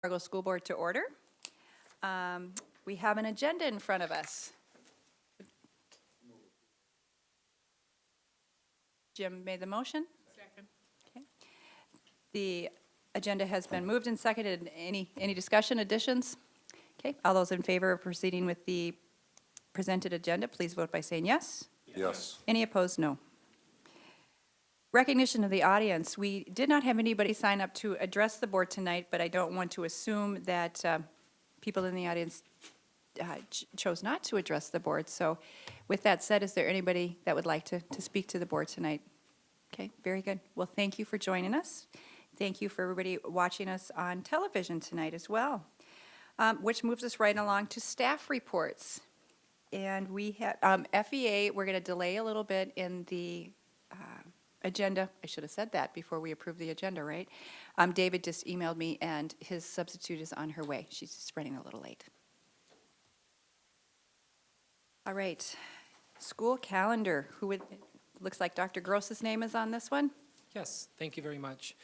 Fargo School Board to order. We have an agenda in front of us. Jim made the motion? Second. Okay. The agenda has been moved and seconded. Any discussion, additions? Okay, all those in favor of proceeding with the presented agenda, please vote by saying yes. Yes. Any opposed, no. Recognition of the audience. We did not have anybody sign up to address the board tonight, but I don't want to assume that people in the audience chose not to address the board. So with that said, is there anybody that would like to speak to the board tonight? Okay, very good. Well, thank you for joining us. Thank you for everybody watching us on television tonight as well, which moves us right along to staff reports. And we have FEA, we're going to delay a little bit in the agenda. I should have said that before we approved the agenda, right? David just emailed me, and his substitute is on her way. She's just running a little late. All right, school calendar. Looks like Dr. Gross's name is on this one. Yes, thank you very much.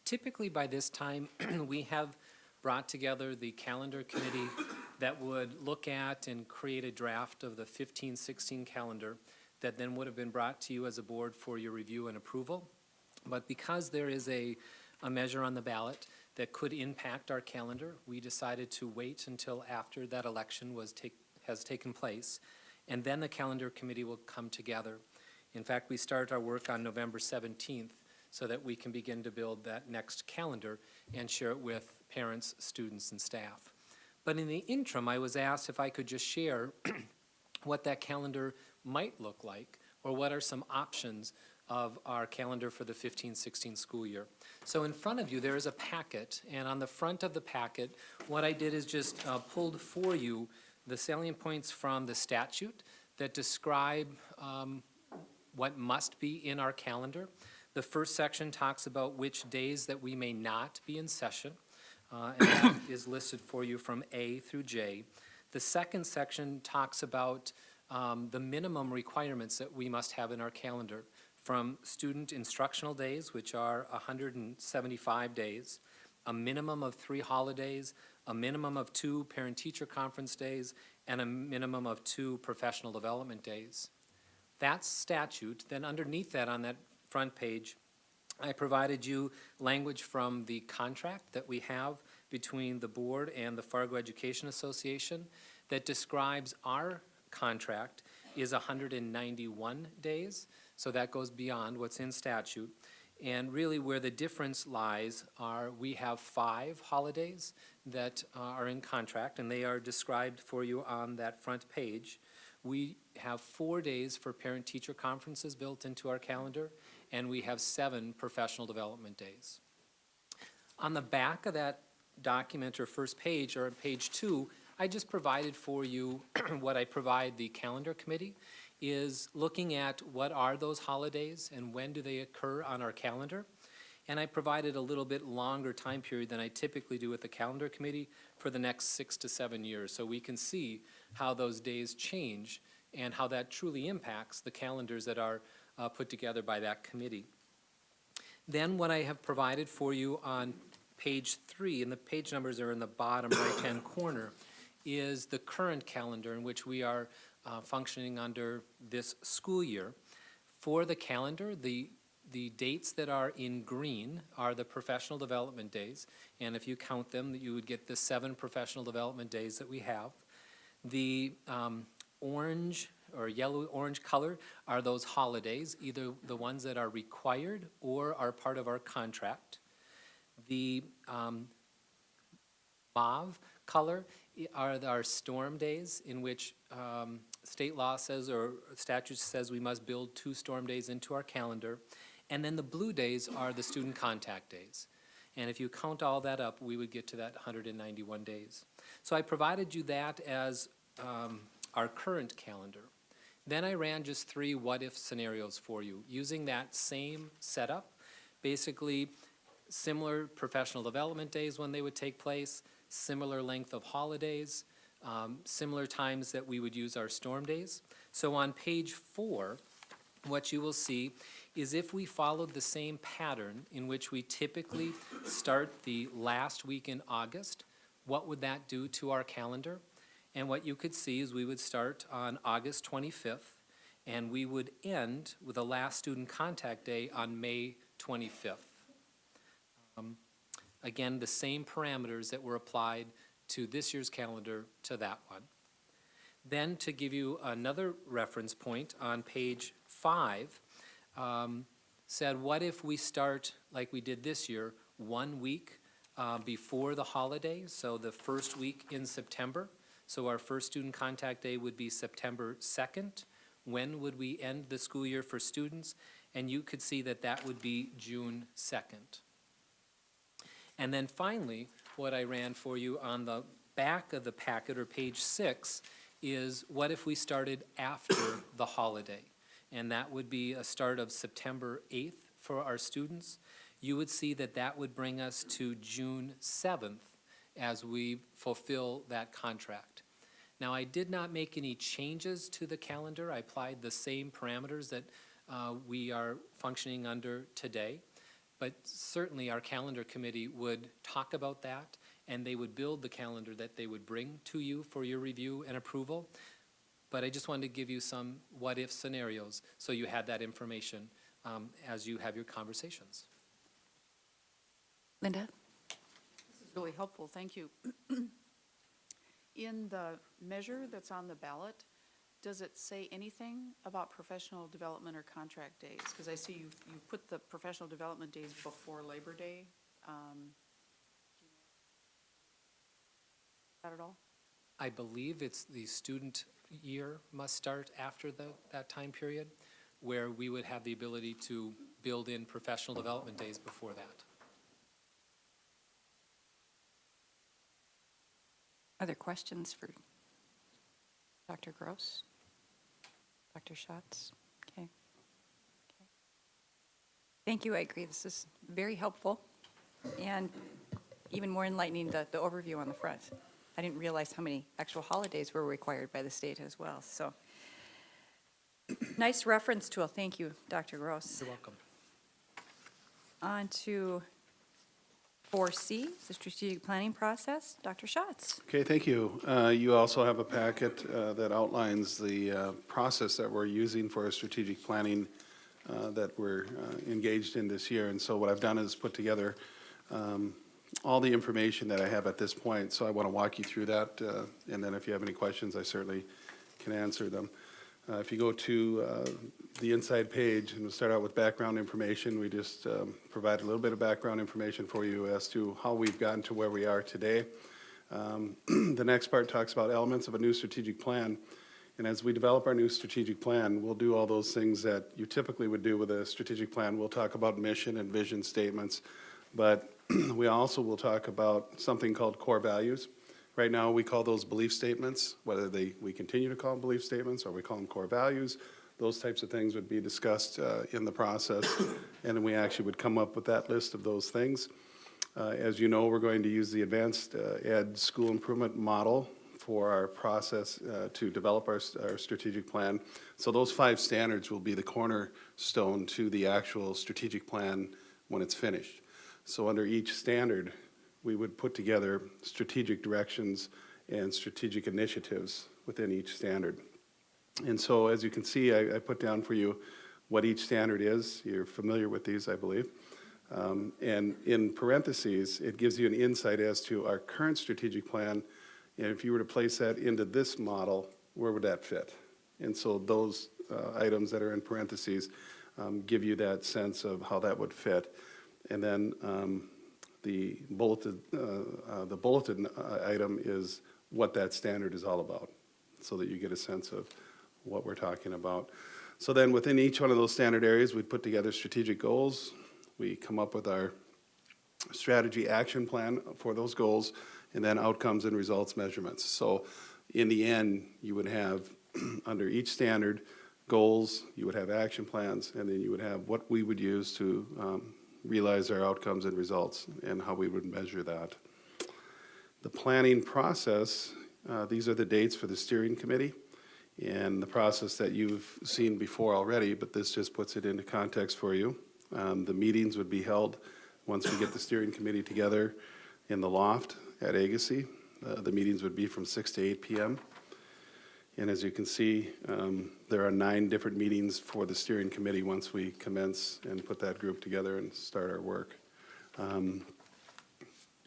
Typically by this time, we have brought together the calendar committee that would look at and create a draft of the 15-16 calendar that then would have been brought to you as a board for your review and approval. But because there is a measure on the ballot that could impact our calendar, we decided to wait until after that election has taken place, and then the calendar committee will come together. In fact, we start our work on November 17th so that we can begin to build that next calendar and share it with parents, students, and staff. But in the interim, I was asked if I could just share what that calendar might look like, or what are some options of our calendar for the 15-16 school year. So in front of you there is a packet, and on the front of the packet what I did is just pulled for you the salient points from the statute that describe what must be in our calendar. The first section talks about which days that we may not be in session, and that is listed for you from A through J. The second section talks about the minimum requirements that we must have in our calendar, from student instructional days, which are 175 days, a minimum of 3 holidays, a minimum of 2 parent-teacher conference days, and a minimum of 2 professional development days. That's statute. Then underneath that on that front page, I provided you language from the contract that we have between the board and the Fargo Education Association that describes our contract is 191 days, so that goes beyond what's in statute. And really where the difference lies are we have 5 holidays that are in contract, and they are described for you on that front page. We have 4 days for parent-teacher conferences built into our calendar, and we have 7 professional development days. On the back of that document, or first page, or page 2, I just provided for you what I provide the calendar committee is looking at what are those holidays and when do they occur on our calendar. And I provided a little bit longer time period than I typically do with the calendar committee for the next 6 to 7 years, so we can see how those days change and how that truly impacts the calendars that are put together by that committee. Then what I have provided for you on page 3, and the page numbers are in the bottom right-hand corner, is the current calendar in which we are functioning under this school year. For the calendar, the dates that are in green are the professional development days, and if you count them, you would get the 7 professional development days that we have. The orange or yellow-orange color are those holidays, either the ones that are required or are part of our contract. The mauve color are our storm days, in which state law says or statute says we must build 2 storm days into our calendar. And then the blue days are the student contact days. And if you count all that up, we would get to that 191 days. So I provided you that as our current calendar. Then I ran just 3 what-if scenarios for you, using that same setup, basically similar professional development days when they would take place, similar length of holidays, similar times that we would use our storm days. So on page 4, what you will see is if we followed the same pattern in which we typically start the last week in August what would that do to our calendar? And what you could see is we would start on August 25th, and we would end with the last student contact day on May 25th. Again, the same parameters that were applied to this year's calendar to that one. Then, to give you another reference point, on page 5, said, what if we start like we did this year, 1 week before the holidays, so the first week in September? So our first student contact day would be September 2nd. When would we end the school year for students? And you could see that that would be June 2nd. And then finally, what I ran for you on the back of the packet, or page 6, is what if we started after the holiday? And that would be a start of September 8th for our students. You would see that that would bring us to June 7th as we fulfill that contract. Now, I did not make any changes to the calendar. I applied the same parameters that we are functioning under today. But certainly our calendar committee would talk about that, and they would build the calendar that they would bring to you for your review and approval. But I just wanted to give you some what-if scenarios so you had that information as you have your conversations. Linda? This is really helpful, thank you. In the measure that's on the ballot, does it say anything about professional development or contract days? Because I see you put the professional development days before Labor Day. That at all? I believe it's the student year must start after that time period, where we would have the ability to build in professional development days before that. Other questions for Dr. Gross? Dr. Schatz? Okay. Thank you, I agree. This is very helpful and even more enlightening, the overview on the front. I didn't realize how many actual holidays were required by the state as well, so. Nice reference tool. Thank you, Dr. Gross. You're welcome. On to 4C, the strategic planning process. Dr. Schatz. Okay, thank you. You also have a packet that outlines the process that we're using for our strategic planning that we're engaged in this year. And so what I've done is put together all the information that I have at this point. So I want to walk you through that, and then if you have any questions, I certainly can answer them. If you go to the inside page, and we'll start out with background information, we just provide a little bit of background information for you as to how we've gotten to where we are today. The next part talks about elements of a new strategic plan. And as we develop our new strategic plan, we'll do all those things that you typically would do with a strategic plan. We'll talk about mission and vision statements, but we also will talk about something called core values. Right now, we call those belief statements, whether we continue to call them belief statements or we call them core values. Those types of things would be discussed in the process, and then we actually would come up with that list of those things. As you know, we're going to use the advanced ed school improvement model for our process to develop our strategic plan. So those 5 standards will be the cornerstone to the actual strategic plan when it's finished. So under each standard, we would put together strategic directions and strategic initiatives within each standard. And so as you can see, I put down for you what each standard is. You're familiar with these, I believe. And in parentheses, it gives you an insight as to our current strategic plan. And if you were to place that into this model, where would that fit? And so those items that are in parentheses give you that sense of how that would fit. And then the bulleted item is what that standard is all about, so that you get a sense of what we're talking about. So then within each one of those standard areas, we put together strategic goals. We come up with our strategy action plan for those goals, and then outcomes and results measurements. So in the end, you would have under each standard goals, you would have action plans, and then you would have what we would use to realize our outcomes and results and how we would measure that. The planning process, these are the dates for the steering committee and the process that you've seen before already, but this just puts it into context for you. The meetings would be held once we get the steering committee together in the loft at Agassiz. The meetings would be from 6 to 8 p.m. And as you can see, there are 9 different meetings for the steering committee once we commence and put that group together and start our work.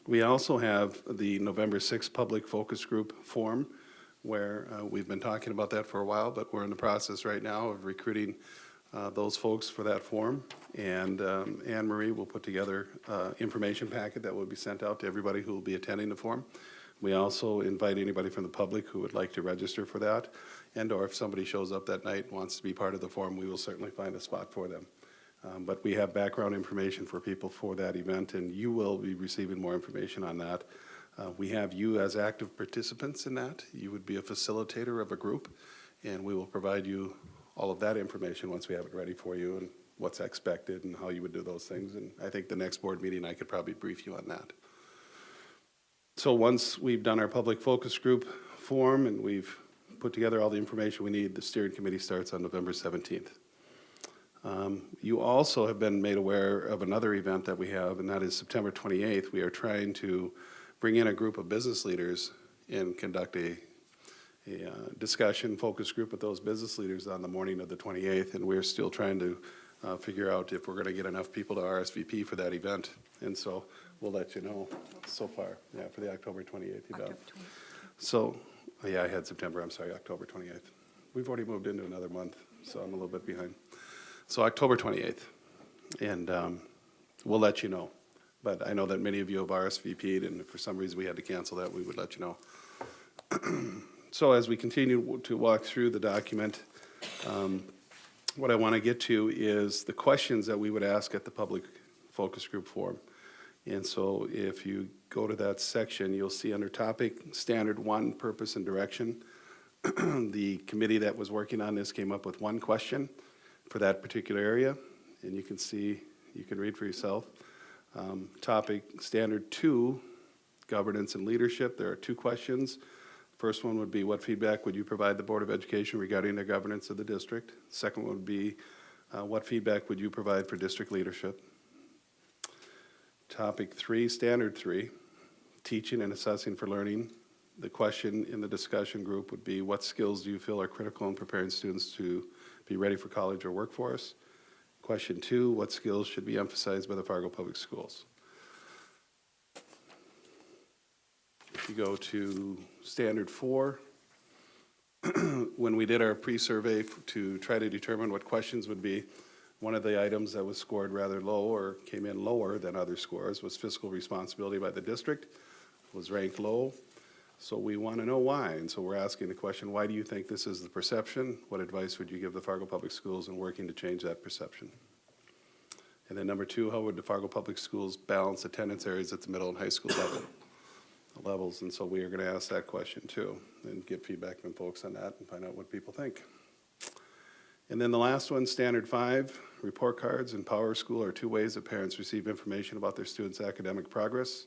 We also have the November 6th Public Focus Group Forum, where we've been talking about that for a while, but we're in the process right now of recruiting those folks for that forum. And Anne Marie will put together information packet that will be sent out to everybody who will be attending the forum. We also invite anybody from the public who would like to register for that, and/or if somebody shows up that night and wants to be part of the forum, we will certainly find a spot for them. But we have background information for people for that event, and you will be receiving more information on that. We have you as active participants in that. You would be a facilitator of a group, and we will provide you all of that information once we have it ready for you, and what's expected and how you would do those things. And I think the next board meeting, I could probably brief you on that. So once we've done our public focus group form and we've put together all the information we need, the steering committee starts on November 17th. You also have been made aware of another event that we have, and that is September 28th. We are trying to bring in a group of business leaders and conduct a discussion focus group with those business leaders on the morning of the 28th, and we're still trying to figure out if we're going to get enough people to RSVP for that event. And so we'll let you know so far, yeah, for the October 28th event. October 28th. So, yeah, I had September, I'm sorry, October 28th. We've already moved into another month, so I'm a little bit behind. So October 28th, and we'll let you know. But I know that many of you have RSVP'd, and if for some reason we had to cancel that, we would let you know. So as we continue to walk through the document, what I want to get to is the questions that we would ask at the public focus group forum. And so if you go to that section, you'll see under topic standard 1, purpose and direction. The committee that was working on this came up with 1 question for that particular area, and you can see, you can read for yourself. Topic standard 2, governance and leadership. There are 2 questions. First one would be, what feedback would you provide the Board of Education regarding the governance of the district? Second one would be, what feedback would you provide for district leadership? Topic 3, standard 3, teaching and assessing for learning. The question in the discussion group would be, what skills do you feel are critical in preparing students to be ready for college or workforce? Question 2, what skills should be emphasized by the Fargo Public Schools? If you go to standard 4, when we did our pre-survey to try to determine what questions would be, one of the items that was scored rather low or came in lower than other scores was fiscal responsibility by the district, was ranked low. So we want to know why, and so we're asking the question, why do you think this is the perception? What advice would you give the Fargo Public Schools in working to change that perception? And then number 2, how would the Fargo Public Schools balance attendance areas at the middle and high school levels? And so we are going to ask that question too, and get feedback from folks on that and find out what people think. And then the last one, standard 5, report cards and Power School are 2 ways that parents receive information about their students' academic progress.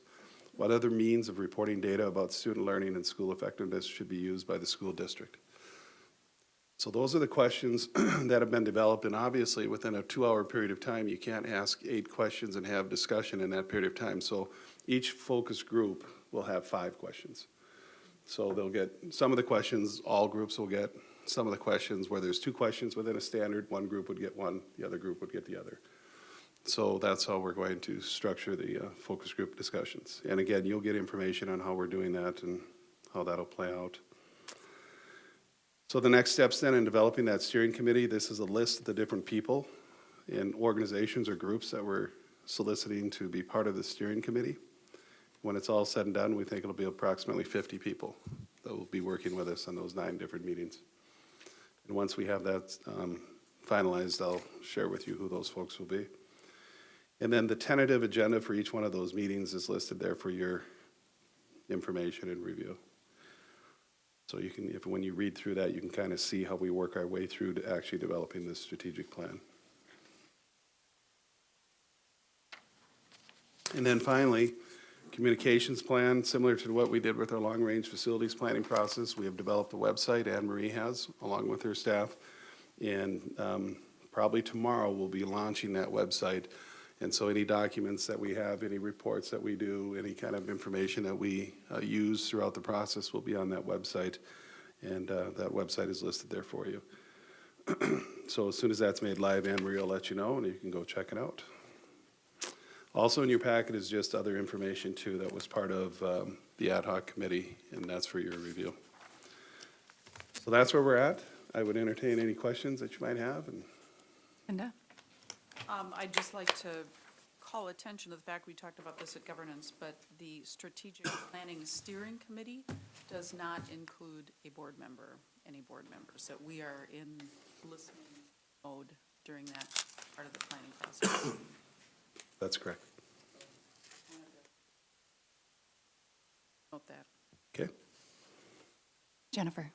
What other means of reporting data about student learning and school effectiveness should be used by the school district? So those are the questions that have been developed, and obviously within a 2-hour period of time, you can't ask 8 questions and have discussion in that period of time. So each focus group will have 5 questions. So they'll get some of the questions, all groups will get. Some of the questions where there's 2 questions within a standard, one group would get one, the other group would get the other. So that's how we're going to structure the focus group discussions. And again, you'll get information on how we're doing that and how that'll play out. So the next steps then in developing that steering committee, this is a list of the different people and organizations or groups that we're soliciting to be part of the steering committee. When it's all said and done, we think it'll be approximately 50 people that will be working with us on those 9 different meetings. And once we have that finalized, I'll share with you who those folks will be. And then the tentative agenda for each one of those meetings is listed there for your information and review. So you can, when you read through that, you can kind of see how we work our way through to actually developing this strategic plan. And then finally, communications plan, similar to what we did with our long-range facilities planning process. We have developed a website, Anne Marie has, along with her staff. And probably tomorrow we'll be launching that website And so any documents that we have, any reports that we do, any kind of information that we use throughout the process will be on that website. And that website is listed there for you. So as soon as that's made live, Anne Marie will let you know, and you can go check it out. Also in your packet is just other information too that was part of the ad hoc committee, and that's for your review. So that's where we're at. I would entertain any questions that you might have. And Linda? I'd just like to call attention to the fact, we talked about this at governance, but the strategic planning steering committee does not include a board member, any board members. So we are in listening mode during that part of the planning process. that's correct. Note that. Okay. Jennifer?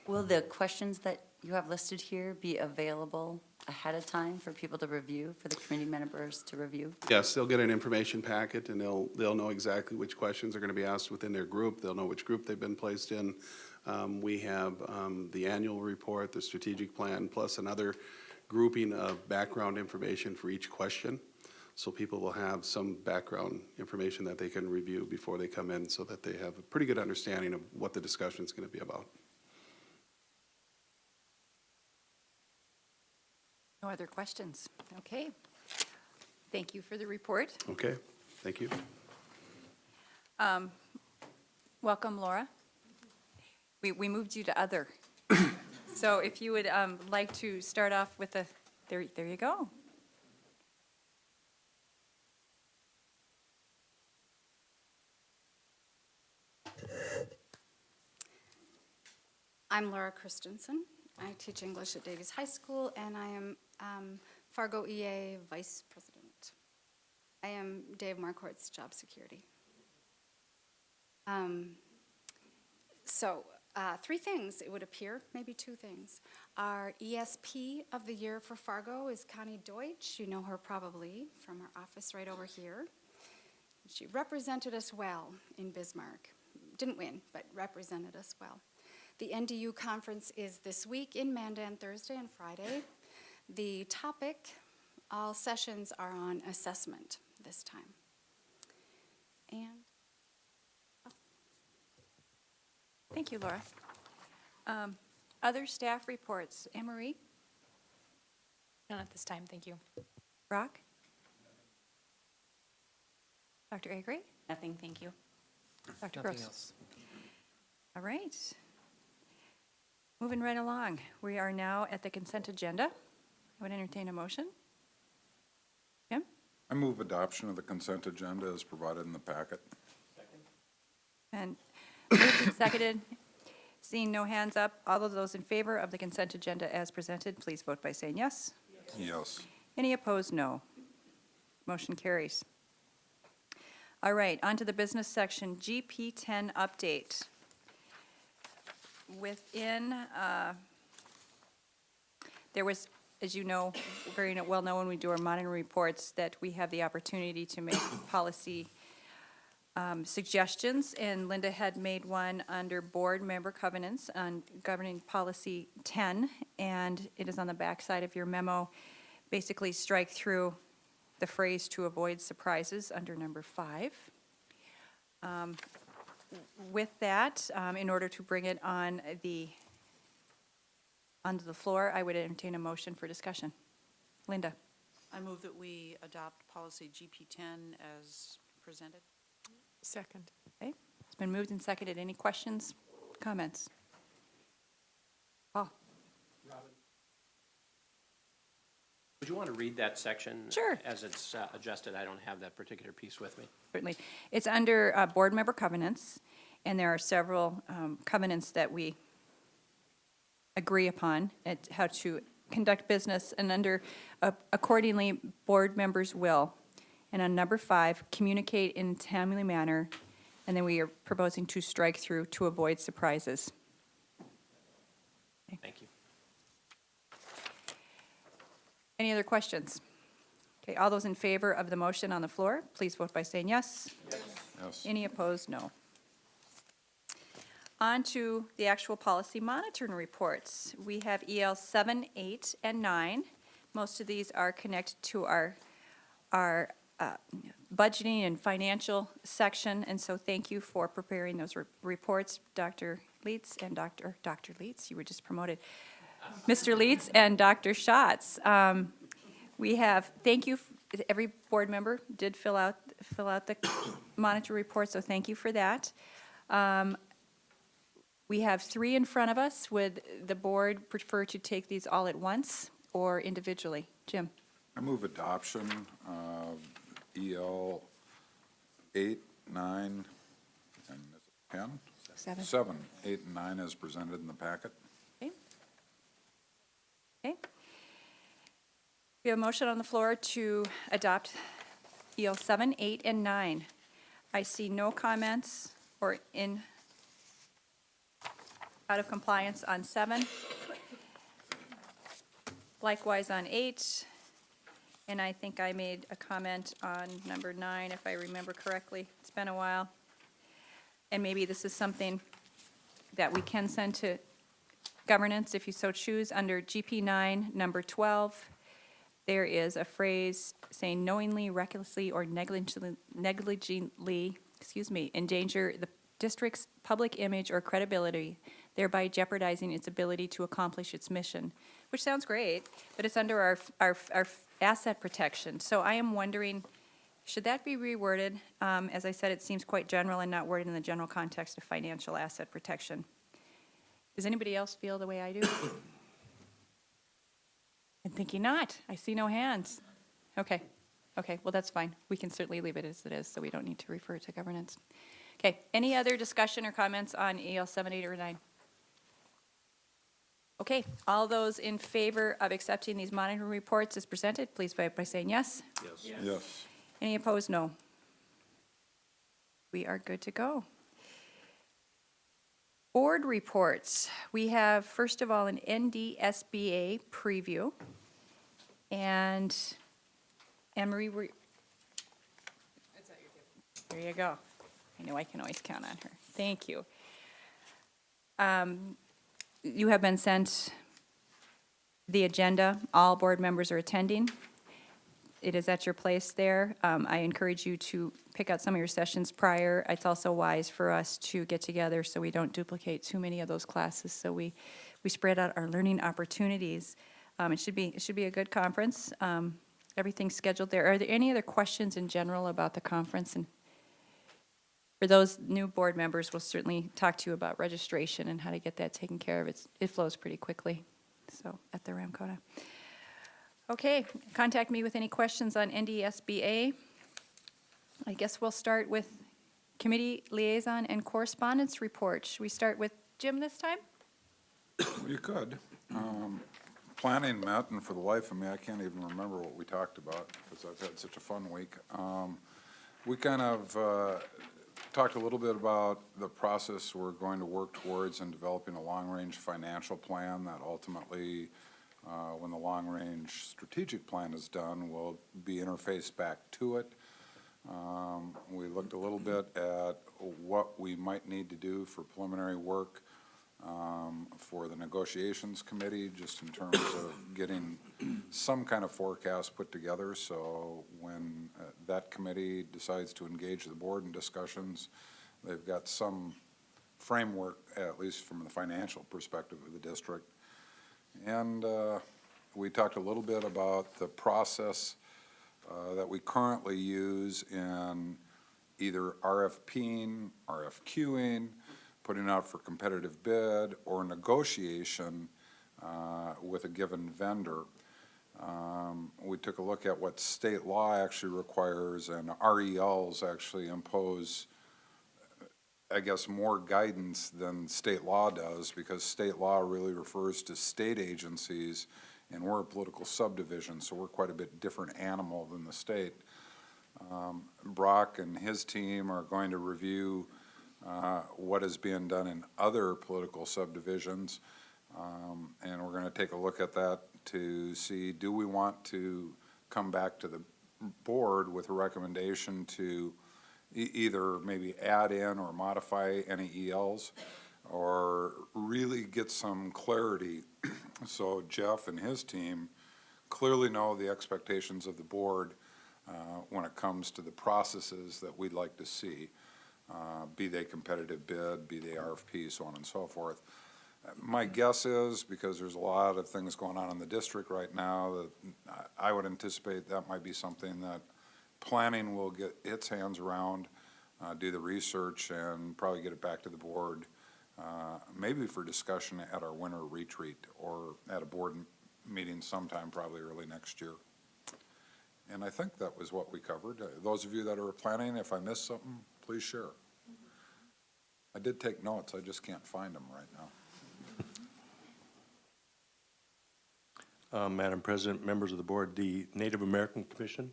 Will the questions that you have listed here be available ahead of time for people to review, for the committee members to review? Yes, they'll get an information packet, and they'll know exactly which questions are going to be asked within their group. They'll know which group they've been placed in. We have the annual report, the strategic plan, plus another grouping of background information for each question. So people will have some background information that they can review before they come in, so that they have a pretty good understanding of what the discussion is going to be about. No other questions? Okay. Thank you for the report. Okay, thank you. Welcome, Laura. We moved you to other. So if you would like to start off with there you go. I'm Laura Christensen. I teach English at Davies High School, and I am Fargo EA Vice President. I am Dave Marquardt's job security. Three things, it would appear, maybe two things. Our ESP of the year for Fargo is Connie Deutsch. You know her probably from her office right over here. She represented us well in Bismarck. Didn't win, but represented us well. The NDU conference is this week in Mandan, Thursday and Friday. The topic, all sessions are on assessment this time. And Thank you, Laura. Other staff reports. Anne Marie? None at this time, thank you. Brock? Dr. Agri? Nothing, thank you. Dr. Nothing Gross? else. All right. Moving right along. We are now at the consent agenda. I would entertain a motion. Jim? I move adoption of the consent agenda as provided in the packet. And moved and seconded. Seeing no hands up, all of those in favor of the consent agenda as presented, please vote by saying yes. Yes. Any opposed, no. Motion carries. All right, on to the business section, GP 10 update. Within, there was, as you know, very well known when we do our monitoring reports, that we have the opportunity to make policy suggestions, and Linda had made one under board member covenants on governing policy 10, and it is on the back side of your memo. Basically strike through the phrase "to avoid surprises" under number 5. With that, in order to bring it onto the floor, I would entertain a motion for discussion. Linda? I move that we adopt policy GP10 as presented. Second. Okay, it's been moved and seconded. Any questions, comments? Paul? Would you want to read that section? Sure. As it's adjusted? I don't have that particular piece with me. Certainly. It's under board member covenants, and there are several covenants that we agree upon at how to conduct business, and under accordingly, board members will. And on number 5, communicate in a timely manner, and then we are proposing to strike through "to avoid surprises." Thank you. Any other questions? Okay, all those in favor of the motion on the floor, please vote by saying yes. Yes. Any opposed, no. On to the actual policy monitoring reports. We have EL 7, 8, and 9. Most of these are connected to our our budgeting and financial section, and so thank you for preparing those reports, Dr. Leitz and Dr. Leitz, you were just promoted. Mr. Leitz and Dr. Schatz. We have, thank you, every board member did fill out the monitor report, so thank you for that. We have 3 in front of us. Would the board prefer to take these all at once or individually? Jim? I move adoption of EL 8, 9, and is it 10? 7. 7, 8, and 9 as presented in the packet. Okay. Okay. We have a motion on the floor to adopt EL 7, 8, and 9. I see no comments or out of compliance on 7. Likewise on 8. And I think I made a comment on number 9, if I remember correctly. It's been a while. And maybe this is something that we can send to governance if you so choose. Under GP 9, number 12, there is a phrase saying knowingly, recklessly, or negligently, endanger the district's public image or credibility, thereby jeopardizing its ability to accomplish its mission, which sounds great, but it's under our asset protection. So I am wondering, should that be reworded? As I said, it seems quite general and not worded in the general context of financial asset protection. Does anybody else feel the way I do? I'm thinking not. I see no hands. Okay. Okay, well, that's fine. We can certainly leave it as it is, so we don't need to refer to governance. Okay, any other discussion or comments on EL 7, 8, or 9? Okay, all those in favor of accepting these monitoring reports as presented, please vote by saying yes. Yes. Any opposed, no. We are good to go. Board reports. We have, first of all, an NDSBA preview. And Anne Marie, there you go. I know I can always count on her. Thank you. You have been sent the agenda. All board members are attending. It is at your place there. I encourage you to pick out some of your sessions prior. It's also wise for us to get together so we don't duplicate too many of those classes, so we spread out our learning opportunities. It should be a good conference. Everything's scheduled there. Are there any other questions in general about the conference? And for those new board members, we'll certainly talk to you about registration and how to get that taken care of. It flows pretty quickly, so at the Ramcona. Okay, contact me with any questions on NDSBA. I guess we'll start with committee liaison and correspondence report. Should we start with Jim this time? You could. Planning met, and for the life of me, I can't even remember what we talked about because I've had such a fun week. We kind of talked a little bit about the process we're going to work towards in developing a long-range financial plan that ultimately, when the long-range strategic plan is done, will be interfaced back to it. We looked a little bit at what we might need to do for preliminary work for the negotiations committee, just in terms of getting some kind of forecast put together, so when that committee decides to engage the board in discussions, they've got some framework, at least from the financial perspective of the district. And we talked a little bit about the process that we currently use in either RFPing, RFQing, putting out for competitive bid, or negotiation with a given vendor. We took a look at what state law actually requires, and RELs actually impose, I guess, more guidance than state law does, because state law really refers to state agencies, and we're a political subdivision, so we're quite a bit different animal than the state. Brock and his team are going to review what is being done in other political subdivisions, and we're going to take a look at that to see, do we want to come back to the board with a recommendation to either maybe add in or modify any ELs, or really get some clarity so Jeff and his team clearly know the expectations of the board when it comes to the processes that we'd like to see, be they competitive bid, be they RFP, so on and so forth. My guess is, because there's a lot of things going on in the district right now, that I would anticipate that might be something that planning will get its hands around, do the research, and probably get it back to the board, maybe for discussion at our winter retreat or at a board meeting sometime probably early next year. And I think that was what we covered. Those of you that are planning, if I missed something, please share. I did take notes, I just can't find them right now. Madam President, members of the board, the Native American Commission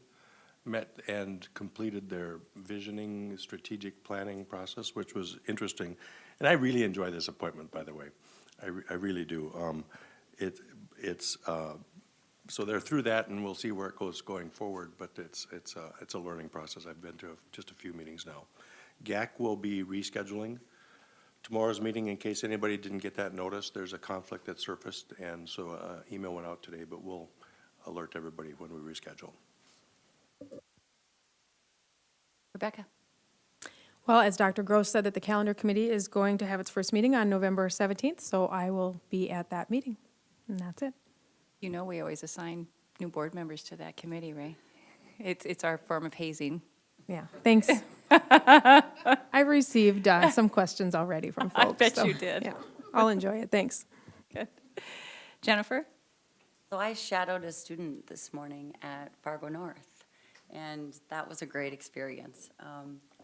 met and completed their visioning strategic planning process, which was interesting. And I really enjoy this appointment, by the way. I really do. So they're through that, and we'll see where it goes going forward, but it's a learning process. I've been to just a few meetings now. GAC will be rescheduling tomorrow's meeting in case anybody didn't get that notice. There's a conflict that surfaced, and so email went out today, but we'll alert everybody when we reschedule. Rebecca? Well, as Dr. Gross said, that the calendar committee is going to have its first meeting on November 17th, so I will be at that meeting, and that's it. You know we always assign new board members to that committee, right? It's our form of hazing. Yeah, thanks. I received some questions already from folks. bet so, you did. Yeah, I'll enjoy it, thanks. Good. Jennifer? So I shadowed a student this morning at Fargo North, and that was a great experience.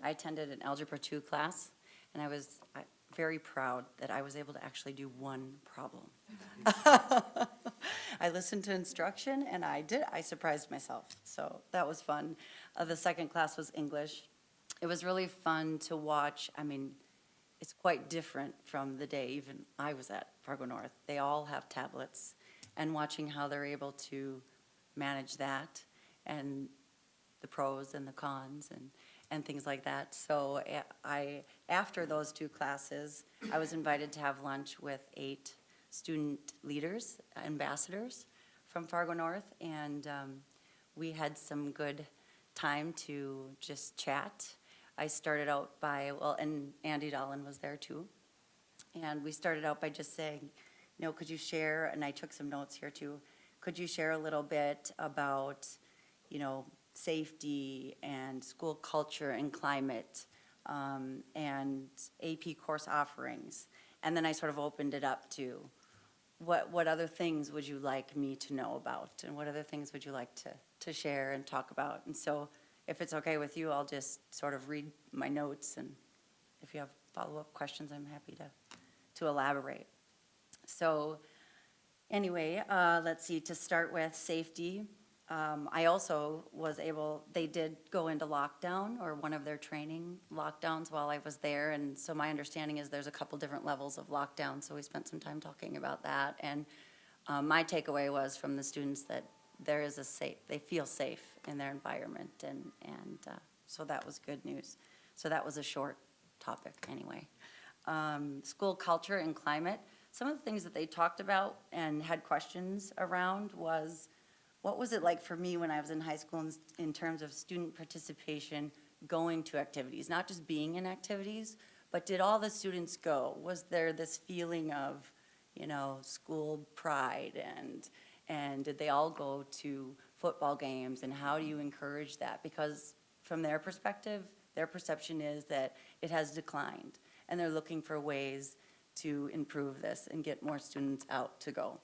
I attended an Algebra 2 class, and I was very proud that I was able to actually do one problem. I listened to instruction, and I surprised myself, so that was fun. The second class was English. It was really fun to watch. I mean, it's quite different from the day even I was at Fargo North. They all have tablets, and watching how they're able to manage that and the pros and the cons and things like that. So after those two classes, I was invited to have lunch with 8 student leaders, ambassadors from Fargo North, and we had some good time to just chat. I started out by, and Andy Dolan was there too, and we started out by just saying, could you share, and I took some notes here too, could you share a little bit about, safety and school culture and climate, and AP course offerings. And then I sort of opened it up to what other things would you like me to know about, and what other things would you like to share and talk about. And so if it's okay with you, I'll just sort of read my notes, and if you have follow-up questions, I'm happy to elaborate. So anyway, let's see, to start with safety. I also was they did go into lockdown, or one of their training lockdowns while I was there, and so my understanding is there's a couple different levels of lockdown, so we spent some time talking about that, and my takeaway was from the students that there is they feel safe in their environment, and so that was good news. So that was a short topic anyway. School culture and climate, some of the things that they talked about and had questions around was, what was it like for me when I was in high school in terms of student participation, going to activities, not just being in activities, but did all the students go? Was there this feeling of, school pride, and did they all go to football games, and how do you encourage that? Because from their perspective, their perception is that it has declined, and they're looking for ways to improve this and get more students out to go.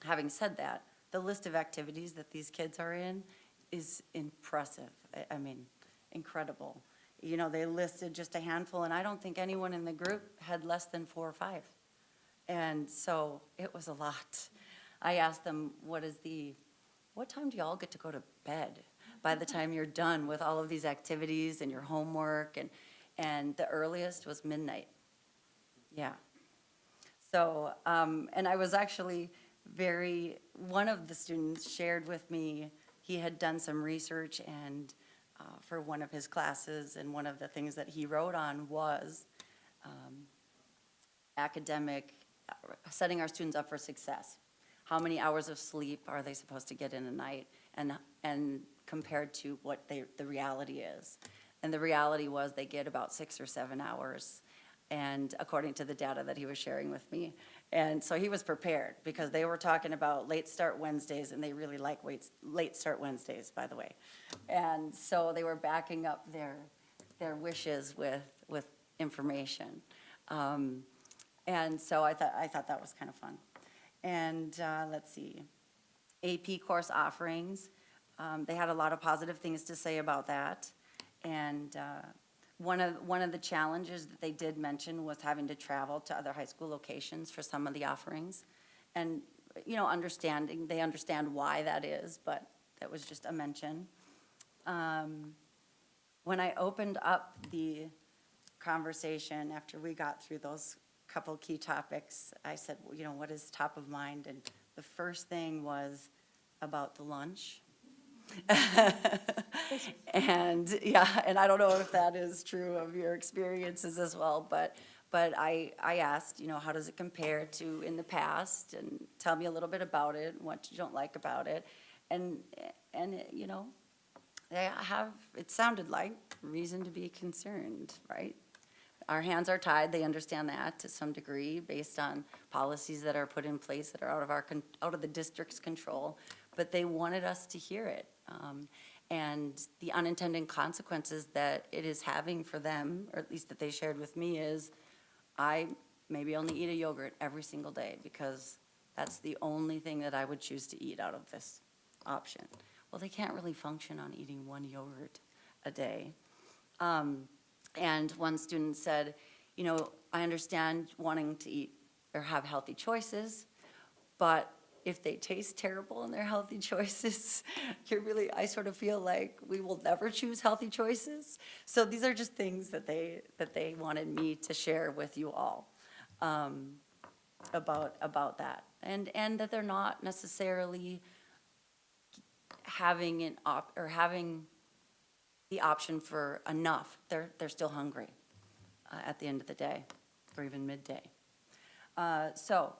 Having said that, the list of activities that these kids are in is impressive. I mean, incredible. They listed just a handful, and I don't think anyone in the group had less than 4 or 5. And so it was a lot. I asked them, what time do y'all get to go to bed by the time you're done with all of these activities and your homework? And the earliest was midnight. Yeah. So, and I was actually one of the students shared with me, he had done some research and for one of his classes, and one of the things that he wrote on was setting our students up for success. How many hours of sleep are they supposed to get in a night? and compared to what the reality is. And the reality was they get about 6 or 7 hours, and according to the data that he was sharing with me. And so he was prepared, because they were talking about late start Wednesdays, and they really like late start Wednesdays, by the way. And so they were backing up their wishes with information. And so I thought that was kind of fun. And let's see, AP course offerings, they had a lot of positive things to say about that. And one of the challenges that they did mention was having to travel to other high school locations for some of the offerings. And, you know, they understand why that is, but that was just a mention. When I opened up the conversation after we got through those couple key topics, I said, well, you know, what is top of mind? And the first thing was about the lunch. And, yeah, and I don't know if that is true of your experiences as well, but I asked, you know, how does it compare to in the past? And tell me a little bit about it, what you don't like about it. And you know, it sounded like reason to be concerned, right? Our hands are tied, they understand that to some degree, based on policies that are put in place that are out of the district's control, but they wanted us to hear it. And the unintended consequences that it is having for them, or at least that they shared with me, is I maybe only eat a yogurt every single day because that's the only thing that I would choose to eat out of this option. Well, they can't really function on eating one yogurt a day. And one student said, you know, I understand wanting to eat or have healthy choices, but if they taste terrible in their healthy choices, I sort of feel like we will never choose healthy choices. So these are just things that they wanted me to share with you all about that. And that they're not necessarily having having the option for enough. They're still hungry at the end of the day, or even midday. So,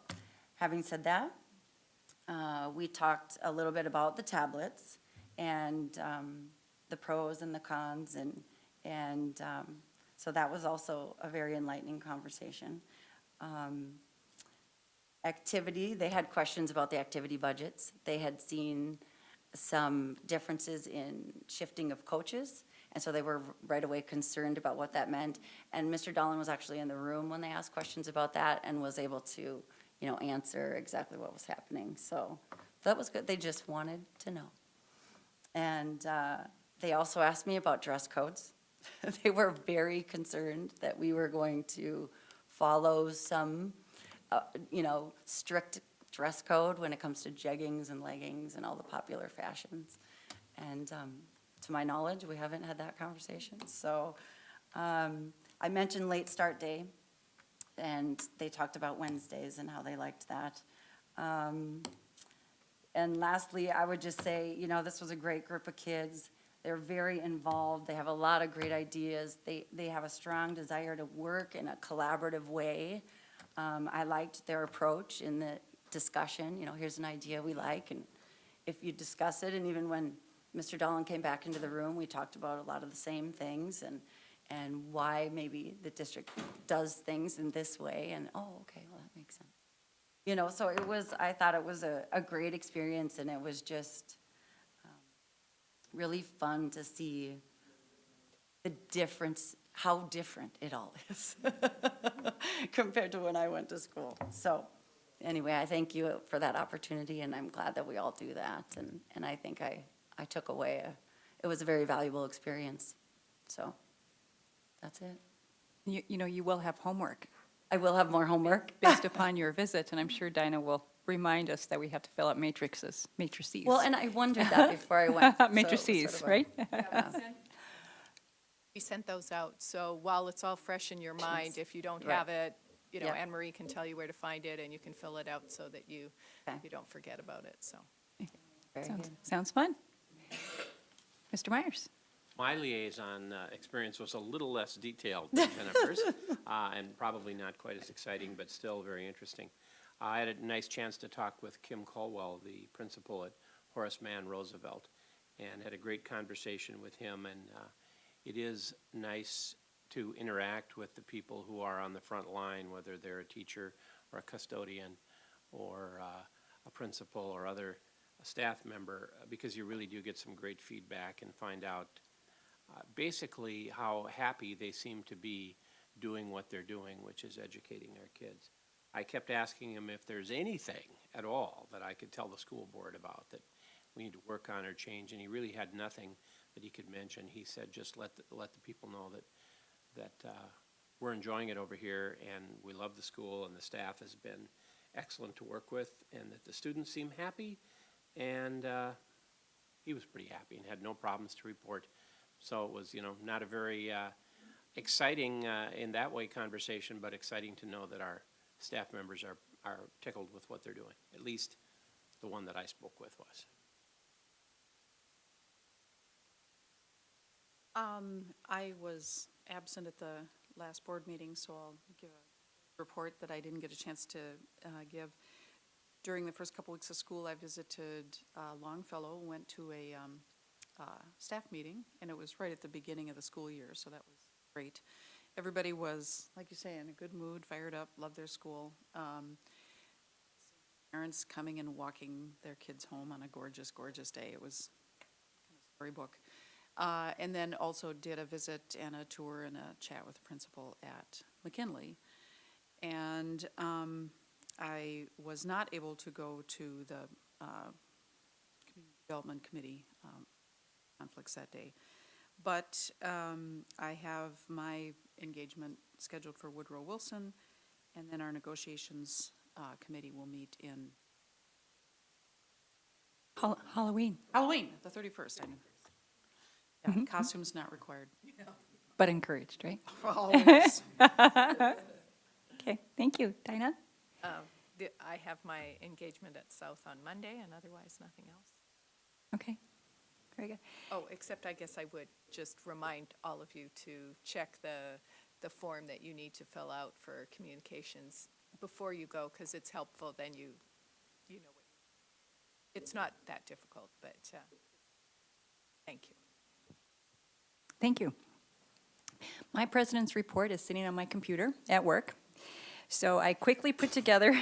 having said that, we talked a little bit about the tablets and the pros and the cons, and so that was also a very enlightening conversation. Activity, they had questions about the activity budgets. They had seen some differences in shifting of coaches, and so they were right away concerned about what that meant. And Mr. Dolan was actually in the room when they asked questions about that and was able to, you know, answer exactly what was happening. So that was good. They just wanted to know. And they also asked me about dress codes. They were very concerned that we were going to follow some, you know, strict dress code when it comes to jeggings and leggings and all the popular fashions. And to my knowledge, we haven't had that conversation. So I mentioned late start day, and they talked about Wednesdays and how they liked that. And lastly, I would just say, you know, this was a great group of kids. They're very involved. They have a lot of great ideas. They have a strong desire to work in a collaborative way. I liked their approach in the discussion. You know, here's an idea we like, and if you discuss it, and even when Mr. Dolan came back into the room, we talked about a lot of the same things and why maybe the district does things in this way, and oh, okay, well, that makes sense. You know, so I thought it was a great experience, and it was just really fun to see the difference, how different it all is compared to when I went to school. So anyway, I thank you for that opportunity, and I'm glad that we all do that. And I think I took away, it was a very valuable experience. So that's it. You know, you will have homework I will have more homework. based upon your visit, and I'm sure Dinah will remind us that we have to fill out matrices. Well, and I wondered that before I went. so it was Matrices, sort of a- right? We sent those out, so while it's all fresh in your mind, if you don't Right. have it, you know, Yeah. Anne Marie can tell you where to find it, and you can fill it out so that you Okay. don't forget about it, so. Very Sounds good. sounds fun. Mr. Myers? My liaison experience was a little less detailed than Jennifer's, and probably not quite as exciting, but still very interesting. I had a nice chance to talk with Kim Colwell, the principal at Horace Mann Roosevelt, and had a great conversation with him. And it is nice to interact with the people who are on the front line, whether they're a teacher or a custodian or a principal or other staff member, because you really do get some great feedback and find out basically how happy they seem to be doing what they're doing, which is educating their kids. I kept asking him if there's anything at all that I could tell the school board about that we need to work on or change, and he really had nothing that he could mention. He said, just let the people know that we're enjoying it over here, and we love the school, and the staff has been excellent to work with, and that the students seem happy, and he was pretty happy and had no problems to report. So it was, not a very exciting in that way conversation, but exciting to know that our staff members are tickled with what they're doing. At least the one that I spoke with was. I was absent at the last board meeting, so I'll give a report that I didn't get a chance to give. During the first couple weeks of school, I visited Longfellow, went to a staff meeting, and it was right at the beginning of the school year, so that was great. Everybody was, like you say, in a good mood, fired up, loved their school. Parents coming and walking their kids home on a gorgeous, gorgeous day. It was kind of storybook. And then also did a visit and a tour and a chat with the principal at McKinley. And I was not able to go to the Community Development Committee conflicts that day. But I have my engagement scheduled for Woodrow Wilson, and then our negotiations committee will meet in Halloween, Halloween, the 31st. I know. Yeah, costumes not required. but encouraged, right? Always. Okay, thank you. Dinah? I have my engagement at South on Monday, and otherwise nothing else. Okay, very good. Oh, except I guess I would just remind all of you to check the form that you need to fill out for communications before you go, because it's helpful, then you know what. It's not that difficult, but thank you. Thank you. My president's report is sitting on my computer at work. So I quickly put together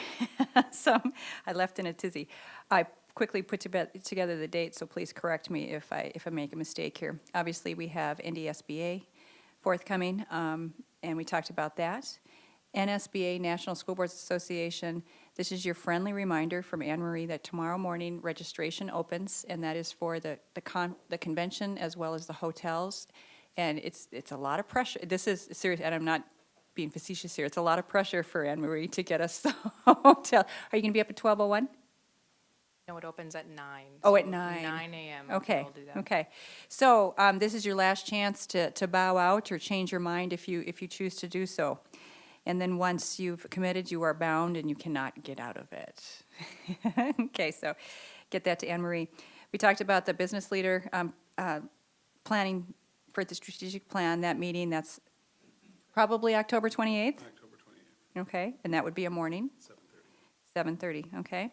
I left in a tizzy. I quickly put together the dates, so please correct me if I make a mistake here. Obviously, we have NDSBA forthcoming, and we talked about that. NSBA, National School Boards Association, this is your friendly reminder from Anne Marie that tomorrow morning registration opens, and that is for the convention as well as the hotels. And it's a lot of pressure. This is serious, and I'm not being facetious here. It's a lot of pressure for Anne Marie to get us the hotel. Are you going to be up at 12:01? No, it opens at 9. Oh, so at 9. 9 a.m. Okay, we'll do that. okay. So this is your last chance to bow out or change your mind if you choose to do so. And then once you've committed, you are bound and you cannot get out of it. Okay, so get that to Anne Marie. We talked about the business leader planning for the strategic plan, that meeting, that's probably October 28th? October 28th, Okay, and that would be a morning? 7:30. 7:30, okay.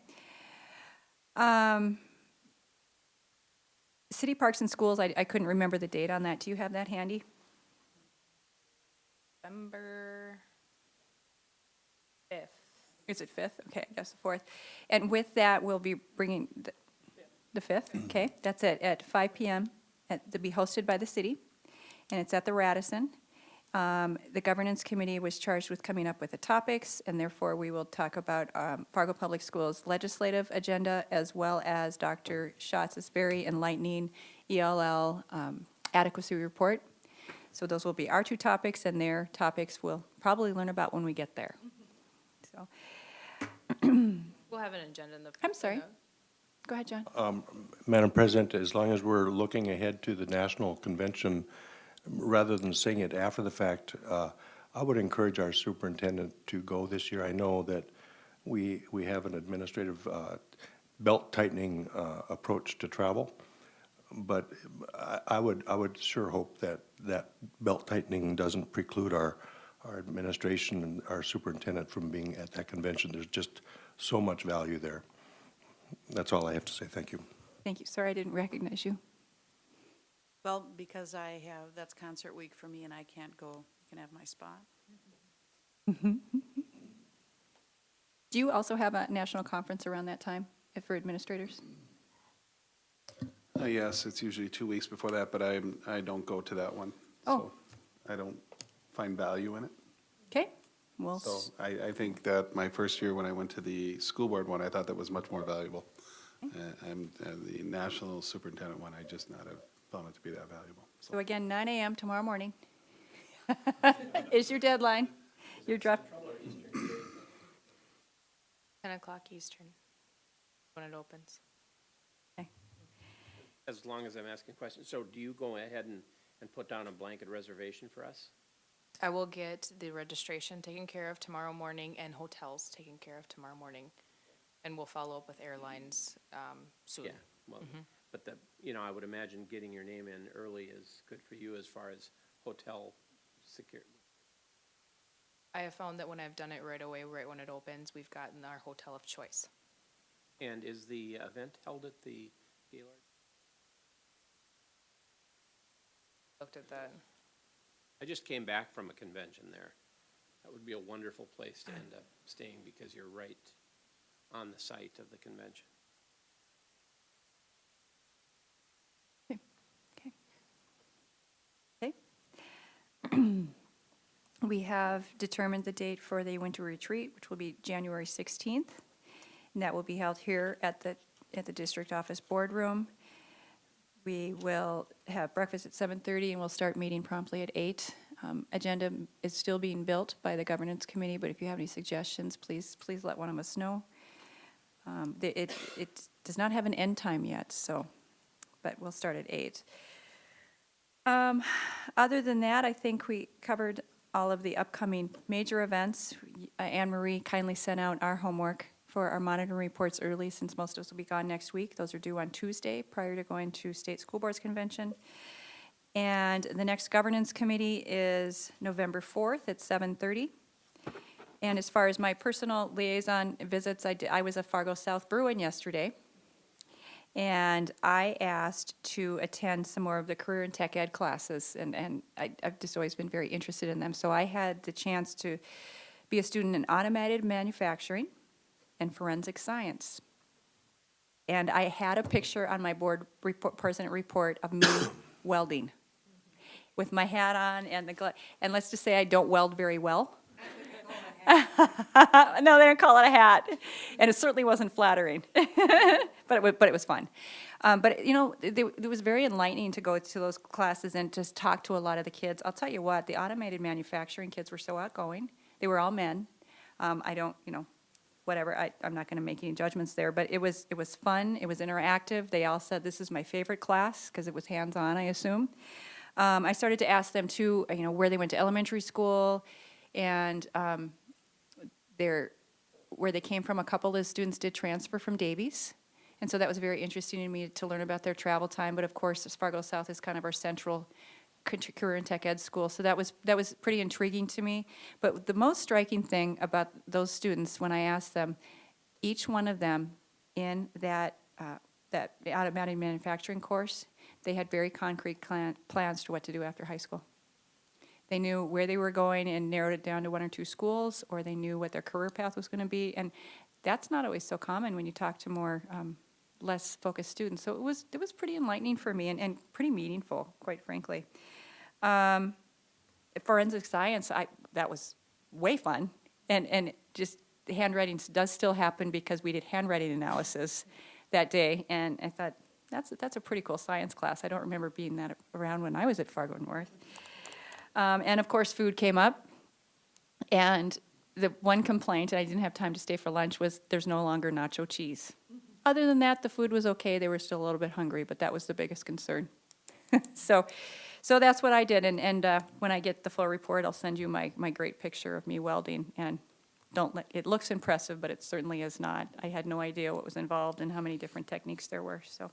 City Parks and Schools, I couldn't remember the date on that. Do you have that handy? November 5th. Is it 5th? Okay, I guess the 4th. And with that, we'll be bringing the 5th, okay? That's at 5 PM, to be hosted by the city, and it's at the Radisson. The governance committee was charged with coming up with the topics, and therefore we will talk about Fargo Public Schools legislative agenda, as well as Dr. Schatz's very enlightening ELL adequacy report. So those will be our two topics, and their topics we'll probably learn about when we get there. So, We'll have an agenda in the. I'm sorry. Go ahead, John. Madam President, as long as we're looking ahead to the national convention, rather than saying it after the fact, I would encourage our superintendent to go this year. I know that we have an administrative belt-tightening approach to travel, but I would sure hope that belt-tightening doesn't preclude our administration and our superintendent from being at that convention. There's just so much value there. That's all I have to say. Thank you. Thank you. Sorry, I didn't recognize you. Well, because that's concert week for me and I can't go, you can have my spot. Do you also have a national conference around that time for administrators? Yes, it's usually 2 weeks before that, but I don't go to that one. Oh. So I don't find value in it. Okay, well, So I think that my first year when I went to the school board one, I thought that was much more valuable. And the national superintendent one, I just not have found it to be that valuable. so again, 9 a.m. tomorrow morning is your deadline. Your draft, 10 o'clock Eastern, when it opens. As long as I'm asking questions. So do you go ahead and put down a blanket reservation for us? I will get the registration taken care of tomorrow morning and hotels taken care of tomorrow morning. And we'll follow up with airlines soon. Yeah, well, but I would imagine getting your name in early is good for you as far as hotel security. I have found that when I've done it right away, right when it opens, we've gotten our hotel of choice. And is the event held at the Gaylord? Looked at that. I just came back from a convention there. That would be a wonderful place to end up staying because you're right on the site of the convention. okay. We have determined the date for the winter retreat, which will be January 16th. And that will be held here at the district office boardroom. We will have breakfast at 7:30 and we'll start meeting promptly at 8. Agenda is still being built by the governance committee, but if you have any suggestions, please let one of us know. It does not have an end time yet, but we'll start at 8. Other than that, I think we covered all of the upcoming major events. Anne Marie kindly sent out our homework for our monitoring reports early, since most of us will be gone next week. Those are due on Tuesday prior to going to State School Boards Convention. And the next governance committee is November 4th at 7:30. And as far as my personal liaison visits, I was at Fargo South Bruin yesterday. And I asked to attend some more of the career and tech ed classes, and I've just always been very interested in them. So I had the chance to be a student in automated manufacturing and forensic science. And I had a picture on my board president report of me welding with my hat on and the glove. And let's just say I don't weld very well. No, they don't call it a hat. And it certainly wasn't flattering. But it was fun. But, it was very enlightening to go to those classes and just talk to a lot of the kids. I'll tell you what, the automated manufacturing kids were so outgoing. They were all men. I don't, whatever, I'm not going to make any judgments there, but it was fun, it was interactive. They all said this is my favorite class, because it was hands-on, I assume. I started to ask them too, where they went to elementary school, and where they came from. A couple of the students did transfer from Davies, and so that was very interesting to me to learn about their travel time, but of course, Fargo South is kind of our central career and tech ed school, so that was pretty intriguing to me. But the most striking thing about those students, when I asked them, each one of them in that automatic manufacturing course, they had very concrete plans to what to do after high school. They knew where they were going and narrowed it down to 1 or 2 schools, or they knew what their career path was going to be, and that's not always so common when you talk to more less focused students. So it was pretty enlightening for me and pretty meaningful, quite frankly. Forensic science, that was way fun, and just the handwriting does still happen because we did handwriting analysis that day, and I thought that's a pretty cool science class. I don't remember being that around when I was at Fargo North. And of course, food came up, and the one complaint, and I didn't have time to stay for lunch, was there's no longer nacho cheese. Other than that, the food was okay. They were still a little bit hungry, but that was the biggest concern. So that's what I did, and when I get the full report, I'll send you my great picture of me welding, and it looks impressive, but it certainly is not. I had no idea what was involved and how many different techniques there were, so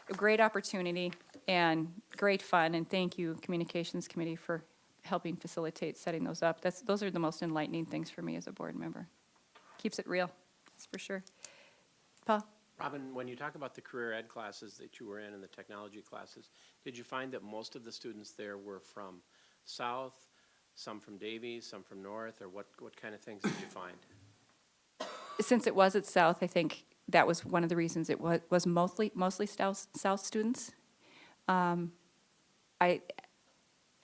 a great opportunity and great fun, and thank you, Communications Committee, for helping facilitate setting those up. Those are the most enlightening things for me as a board member. Keeps it real, that's for sure. Paul? Robin, when you talk about the career ed classes that you were in and the technology classes, did you find that most of the students there were from South, some from Davies, some from North, or what kind of things did you find? Since it was at South, I think that was one of the reasons it was mostly South students. I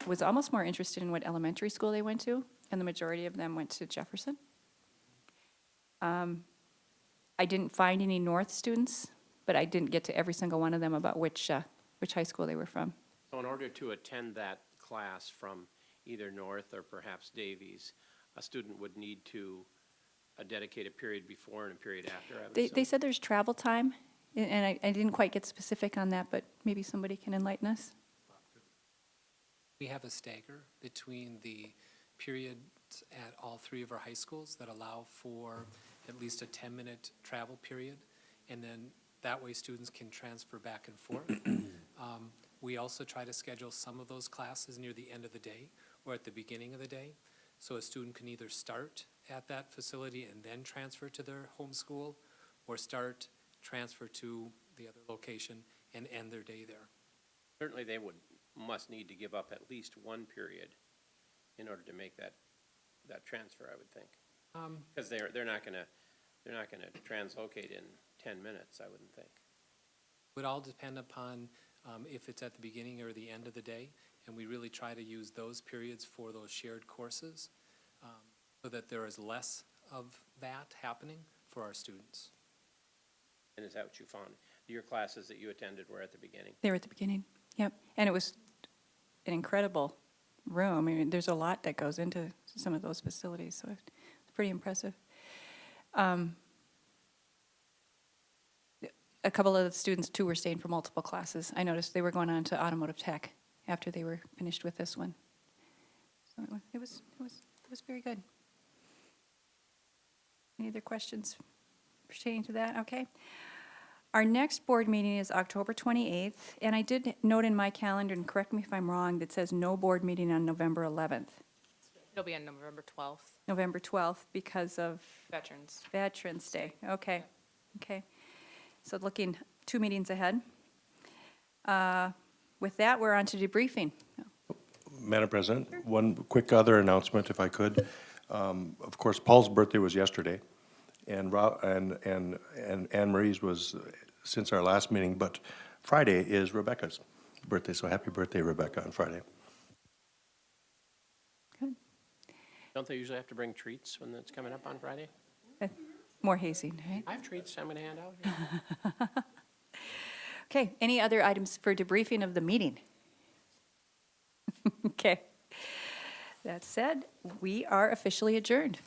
was almost more interested in what elementary school they went to, and the majority of them went to Jefferson. I didn't find any North students, but I didn't get to every single one of them about which high school they were from. So in order to attend that class from either North or perhaps Davies, a student would need to dedicate a period before and a period after, I would They assume? said there's travel time, and I didn't quite get specific on that, but maybe somebody can enlighten us. We have a stagger between the periods at all three of our high schools that allow for at least a 10-minute travel period, and then that way students can transfer back and forth. We also try to schedule some of those classes near the end of the day or at the beginning of the day, so a student can either start at that facility and then transfer to their home school, or start, transfer to the other location, and end their day there. Certainly they must need to give up at least one period in order to make that transfer, I would think. Because they're not gonna translocate in 10 minutes, I wouldn't think. Would all depend upon if it's at the beginning or the end of the day, and we really try to use those periods for those shared courses so that there is less of that happening for our students. And is that what you found? Your classes that you attended were at the beginning? They were at the beginning, yep. And it was an incredible room. I mean, there's a lot that goes into some of those facilities, so it's pretty impressive. A couple of the students, too, were staying for multiple classes. I noticed they were going on to automotive tech after they were finished with this one. So it was very good. Any other questions pertaining to that? Okay. Our next board meeting is October 28th, and I did note in my calendar, and correct me if I'm wrong, that says no board meeting on November 11th. It'll be on November 12th, November 12th because of Veterans. Veterans Day. Okay, okay. So looking 2 meetings ahead. With that, we're on to debriefing. Madam President, one quick other announcement, if I could. Of course, Paul's birthday was yesterday, and Anne Marie's was since our last meeting, but Friday is Rebecca's birthday, so happy birthday, Rebecca, on Friday. Good. Don't they usually have to bring treats when it's coming up on Friday? More hazing, right? I have treats I'm gonna hand out. Okay, any other items for debriefing of the meeting? Okay. That said, we are officially adjourned.